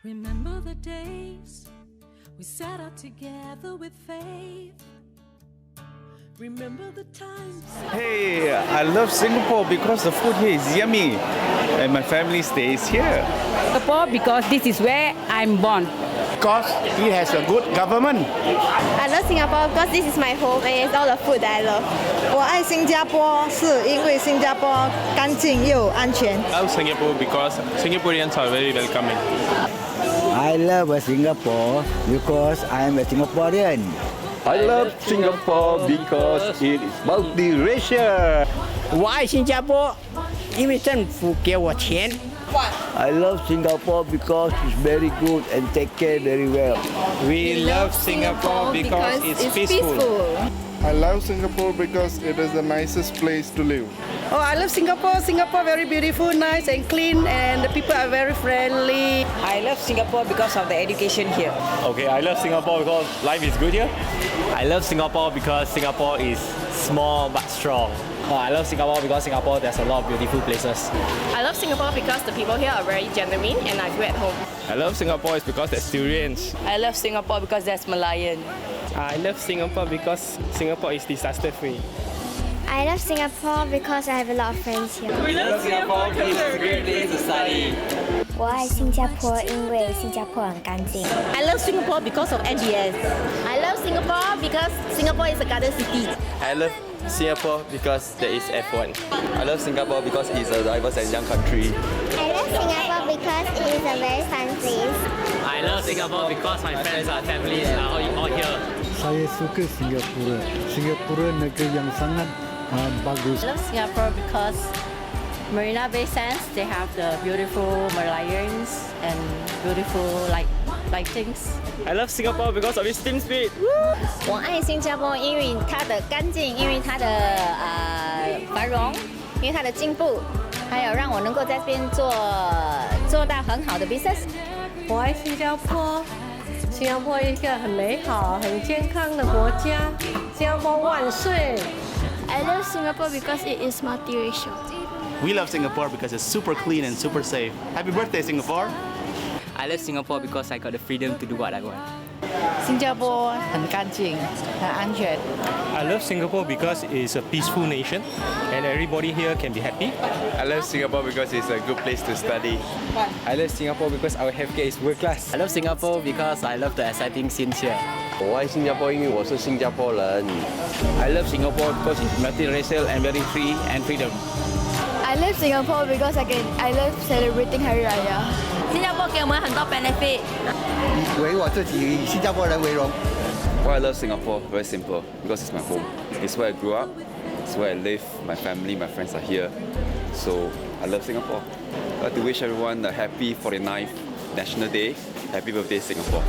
Remember the days we sat out together with faith. Remember the times. Hey, I love Singapore because the food here is yummy and my family stays here. Singapore because this is where I'm born. Because it has a good government. I love Singapore because this is my home and it's all the food that I love. 我爱新加坡是因为新加坡干净又安全。 I love Singapore because Singaporeans are very welcoming. I love Singapore because I'm a Singaporean. I love Singapore because it is multiracial. 我爱新加坡，因为政府给我钱。 I love Singapore because it's very good and take care very well. We love Singapore because it's peaceful. I love Singapore because it is the nicest place to live. Oh, I love Singapore. Singapore very beautiful, nice and clean, and the people are very friendly. I love Singapore because of the education here. Okay, I love Singapore because life is good here. I love Singapore because Singapore is small but strong. I love Singapore because Singapore there's a lot of beautiful places. I love Singapore because the people here are very genuine and I feel at home. I love Singapore is because there's durians. I love Singapore because there's Malayan. I love Singapore because Singapore is disaster free. I love Singapore because I have a lot of friends here. We love Singapore because it's a great place to study. 我爱新加坡，因为新加坡很干净。 I love Singapore because of NGS. I love Singapore because Singapore is a garden city. I love Singapore because there is F1. I love Singapore because it's a diverse and young country. I love Singapore because it is a very fun place. I love Singapore because my friends and families are all here. Saya suka Singapura. Singapura negeri yang sangat bagus. I love Singapore because Marina Bay Sands, they have the beautiful Malayans and beautiful lightings. I love Singapore because of its team spirit. 我爱新加坡，因为它的干净，因为它的繁荣，因为它的进步，还有让我能够在这边做到很好的 business。我爱新加坡，新加坡一个很美好、很健康的国家。新加坡万岁！ I love Singapore because it is multiracial. We love Singapore because it's super clean and super safe. Happy birthday, Singapore! I love Singapore because I got the freedom to do what I want. 新加坡很干净、很安全。 I love Singapore because it's a peaceful nation and everybody here can be happy. I love Singapore because it's a good place to study. I love Singapore because our healthcare is world class. I love Singapore because I love the exciting scenes here. 我爱新加坡，因为我是新加坡人。I love Singapore because it's multiracial and very free and freedom. I love Singapore because I love celebrating Hari Raya. 新加坡给我们很多 benefit. 以为我自己以新加坡人为荣。 Why I love Singapore? Very simple. Because it's my home. It's where I grew up. It's where I live. My family, my friends are here. So I love Singapore. I'd like to wish everyone a happy 49th National Day. Happy birthday, Singapore.